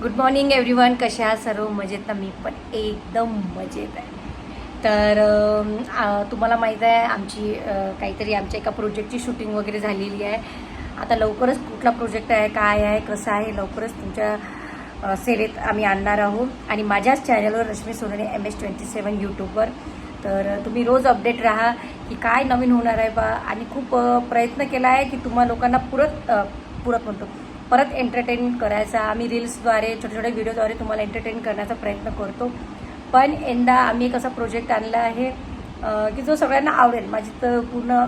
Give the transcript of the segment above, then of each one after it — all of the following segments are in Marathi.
Good morning everyone. कशा आहात सर्व? मजेत ना? मी पण एकदम मजेत आहे. तर तुम्हाला माहीत आहे आमची काहीतरी आमच्या एका प्रोजेक्टची शूटिंग वगैरे झालेली आहे. आता लवकरच कुठला प्रोजेक्ट आहे, काय आहे, कसं आहे, लवकरच तुमच्या सेवेत आम्ही आणणार आहोत. आणि माझ्याच चॅनलवर रश्मी सोनवणे MS27 यूट्यूबवर. तर तुम्ही रोज अपडेट राहा की काय नवीन होणार आहे बा. आणि खूप प्रयत्न केला आहे की तुम्हा लोकांना परत एंटरटेन करायचा. आम्ही रील्सद्वारे छोट्या छोट्या व्हिडिओद्वारे तुम्हाला एंटरटेन करण्याचा प्रयत्न करतो. पण यंदा आम्ही एक असा प्रोजेक्ट आणला आहे की जो सगळ्यांना आवडेल. माझी तर पूर्ण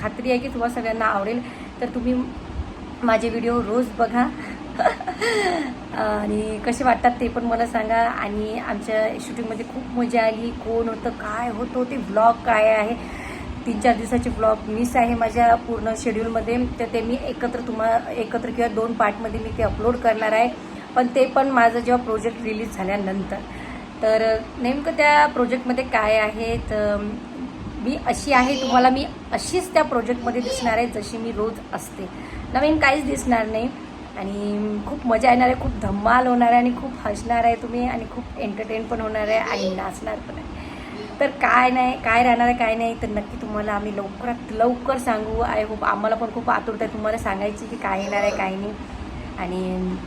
खात्री आहे की तुम्हाला सगळ्यांना आवडेल. तर तुम्ही माझे व्हिडिओ रोज बघा आणि कसे वाटतात ते पण मला सांगा. आणि आमच्या शूटिंगमध्ये खूप मजा आली. कोण होतं, काय होतं, ते व्लॉग काय आहे, 3-4 दिवसाचे व्लॉग मिस आहे माझ्या पूर्ण शेड्यूलमध्ये. तर ते मी एकत्र किंवा 2 पार्टमध्ये मी ते अपलोड करणार आहे. पण ते पण माझं जेव्हा प्रोजेक्ट रिलीज झाल्यानंतर. तर नेमकं त्या प्रोजेक्टमध्ये काय आहे, तर मी अशी आहे, तुम्हाला मी अशीच त्या प्रोजेक्टमध्ये दिसणार आहे जशी मी रोज असते. नवीन काहीच दिसणार नाही. आणि खूप मजा येणार आहे, खूप धमाल होणार आहे आणि खूप हसणार आहे तुम्ही. आणि खूप एंटरटेन पण होणार आहे आणि नाचणार पण आहे. तर काय राहणार आहे काय नाही तर नक्की तुम्हाला आम्ही लवकरात लवकर सांगू. आय होप आम्हाला पण खूप आतुरता आहे तुम्हाला सांगायची की काय येणार आहे काय नाही. आणि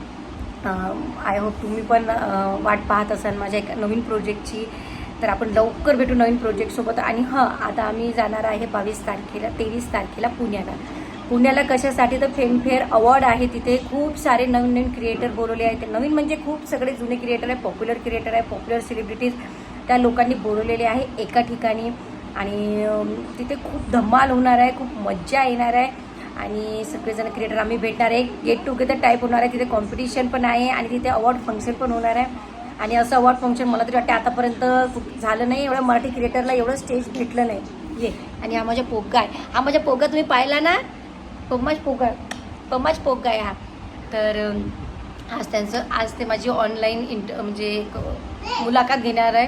आय होप तुम्ही पण वाट पाहत असाल माझ्या एका नवीन प्रोजेक्टची. तर आपण लवकर भेटू नवीन प्रोजेक्टसोबत. आणि आता आम्ही जाणार आहे 23 तारखेला पुण्याला कशासाठी, तर फेमफेअर अवॉर्ड आहे. तिथे खूप सारे नवीन क्रिएटर बोलवले आहेत. नवीन म्हणजे खूप सगळे जुने क्रिएटर आहे, पॉप्युलर क्रिएटर आहे, पॉप्युलर सेलिब्रिटीज त्या लोकांनी बोलवलेले आहे एका ठिकाणी. आणि तिथे खूप धमाल होणार आहे, खूप मज्जा येणार आहे. आणि सगळेजण क्रिएटर आम्ही भेटणार आहे. गेट टुगेदर टाईप होणार आहे. तिथे कॉम्पिटिशन पण आहे आणि तिथे अवॉर्ड फंक्शन पण होणार आहे. आणि असं अवॉर्ड फंक्शन मला तरी वाटते आतापर्यंत झालं नाही. एवढ्या मराठी क्रिएटरला एवढं स्टेज भेटलं नाही. आणि हा माझा पोग्गा आहे. तुम्ही पाहिला ना, पम्माज पोग्गा आहे हा. तर आज ते माझी ऑनलाईन म्हणजे मुलाखत घेणार आहे,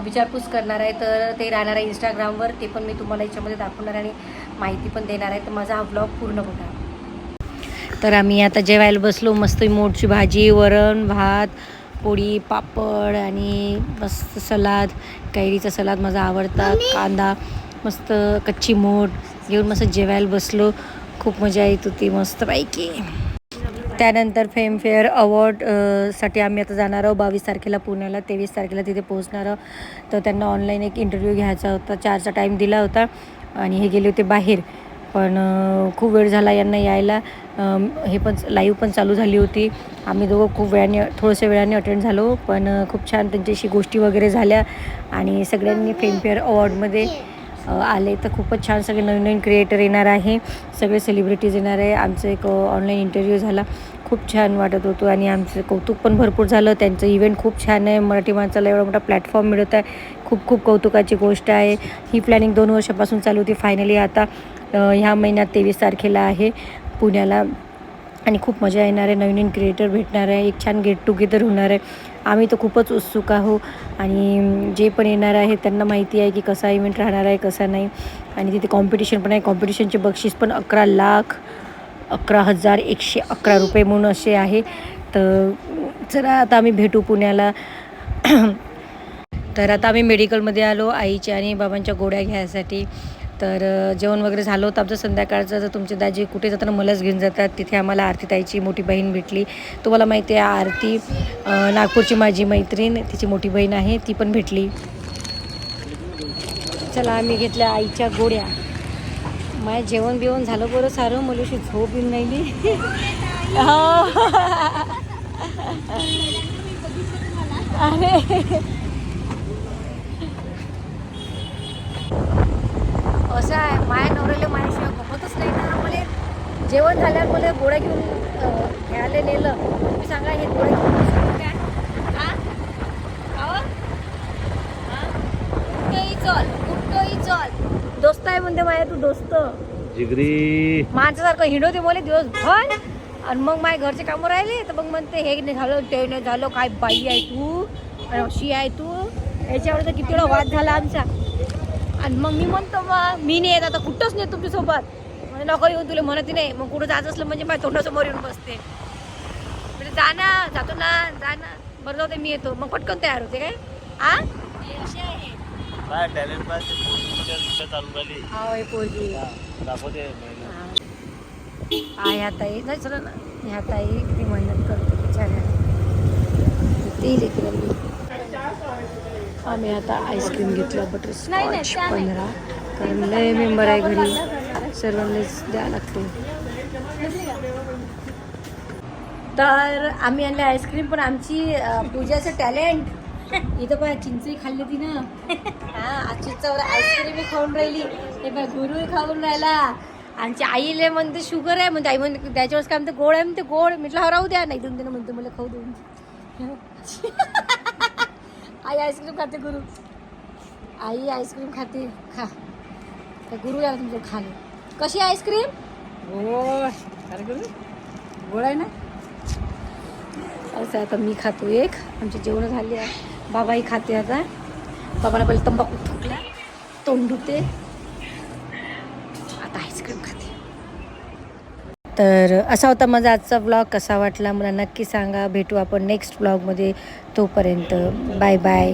विचारपूस करणार आहे. तर ते राहणार आहे इंस्टाग्रामवर. ते पण मी तुम्हाला याच्यामध्ये दाखवणार आणि माहिती पण देणार आहे. तर माझा हा व्लॉग पूर्ण बघा. तर आम्ही आता जेवायला बसलो. मस्त मोडची भाजी, वरण भात, पोळी, पापड आणि मस्त सलाद, कैरीचा सलाद माझा आवडता, कांदा, मस्त कच्ची मोड घेऊन मस्त जेवायला बसलो. खूप मजा येत होती मस्तपैकी. त्यानंतर फेमफेअर अवॉर्ड साठी आम्ही आता जाणार आहोत 22 तारखेला पुण्याला. 23 तारखेला तिथे पोहोचणार आहोत. तर त्यांना ऑनलाईन एक इंटरव्ह्यू घ्यायचा होता. 4चा टाईम दिला होता आणि हे गेले होते बाहेर. पण खूप वेळ झाला यांना यायला. हे पण लाईव्ह पण चालू झाली होती. आम्ही दोघं खूप थोड्याशा वेळाने अटेंड झालो. पण खूप छान त्यांच्याशी गोष्टी वगैरे झाल्या. आणि सगळ्यांनी फेमफेअर अवॉर्डमध्ये आले. तर खूपच छान सगळे नवीन क्रिएटर येणार आहे, सगळे सेलिब्रिटीज येणार आहे. आमचं एक ऑनलाईन इंटरव्ह्यू झाला, खूप छान वाटत होतं. आणि आमचं कौतुक पण भरपूर झालं. त्यांचं इव्हेंट खूप छान आहे. मराठी माणसाला एवढा मोठा प्लॅटफॉर्म मिळत आहे, खूप कौतुकाची गोष्ट आहे. ही प्लॅनिंग 2 वर्षापासून चालू होती. फायनली आता ह्या महिन्यात 23 तारखेला आहे पुण्याला. आणि खूप मजा येणार आहे. नवीन क्रिएटर भेटणार आहे. एक छान गेट टुगेदर होणार आहे. आम्ही तर खूपच उत्सुक आहो. आणि जे पण येणार आहे त्यांना माहिती आहे की कसा इव्हेंट राहणार आहे, कसा नाही. आणि तिथे कॉम्पिटिशन पण आहे. कॉम्पिटिशनचे बक्षीस पण 11,11,111 रुपये म्हणून असे आहे. तर चला आता आम्ही भेटू पुण्याला. तर आता आम्ही मेडिकलमध्ये आलो आईच्या आणि बाबांच्या गोळ्या घ्यायसाठी. तर जेवण वगैरे झालं होतं आमचं संध्याकाळचं. तर तुमचे दाजी कुठे जाताना मलाच घेऊन जातात. तिथे आम्हाला आरती ताईची मोठी बहीण भेटली. तुम्हाला माहिती आहे आरती नागपूरची माझी मैत्रीण, तिची मोठी बहीण आहे, ती पण भेटली. चला आम्ही घेतल्या आईच्या गोळ्या. माझं जेवण बिवण झालं बरं सारं. मला अशी झोप येऊन राहिली. अरे असं आहे, माया नवऱ्याला माझ्याशिवाय गमतच नाही ना. मला जेवण झाल्यावर मला गोळ्या घेऊन घ्यायला नेलं. तुम्ही सांगा हे गोळ्या घेऊन काय कुठंही चल दोस्त आहे म्हणते माझ्या. तू दोस्त जिगरी माणसासारखं हिंडवते मला दिवसभर. आणि मग माझ्या घरचे कामं राहिले तर मग म्हणते हे नाही झालं ते नाही झालं, काय बाई आहे तू आणि अशी आहे तू. याच्यावर तर किती वेळा वाद झाला आमचा. आणि मग मी म्हणतो मग मी नाही येत आता कुठंच नाही तुमच्यासोबत. म्हणजे नको येऊन तुला म्हणत नाही. मग कुठं जायचं असलं म्हणजे माझ्या तोंडासमोर येऊन बसते. म्हणजे जा ना, जातो ना, जा ना. बरं जाऊ दे, मी येतो. मग पटकन तयार होते काय? आ काय टॅलेंट पाहिजे चालू झाली. हा पोरगी दाखवते ह्या ताई नाही चला ना, ह्या ताई किती मेहनत करते बिचाऱ्या. ती लेकरं. आम्ही आता आईस्क्रीम घेतलं बटरस्कॉच 15, कारण लय मेंबर आहे घरी, सर्वांनाच द्यावं लागते. तर आम्ही आणले आईस्क्रीम, पण आमची पूजाचं टॅलेंट इथं पण चिंचही खाल्ली ती ना. हा आजची चौरा आईस्क्रीमही खाऊन राहिली, हे बघ गुरुही खाऊन राहिला. आमची आईला म्हणते शुगर आहे, म्हणते आई म्हणते त्याच्यावरच काय म्हणते गोड आहे, म्हणते गोड. म्हटलं हा राहू द्या, नाही देऊन देणं म्हणते मला खाऊ देऊन. आई आईस्क्रीम खाते, गुरु आई आईस्क्रीम खाते, खा. तर गुरु याला तुमचं खाले. कशी आईस्क्रीम? गोड. अरे गुरु गोड आहे ना. असं आता मी खातो एक, आमची जेवणं झाली आहे. बाबाही खाते आता. बाबाला पहिले तंबाखू थुकला, तोंड धुते, आता आईस्क्रीम खाते. तर असा होता माझा आजचा व्लॉग. कसा वाटला मला नक्की सांगा. भेटू आपण नेक्स्ट व्लॉगमध्ये. तोपर्यंत बाय बाय.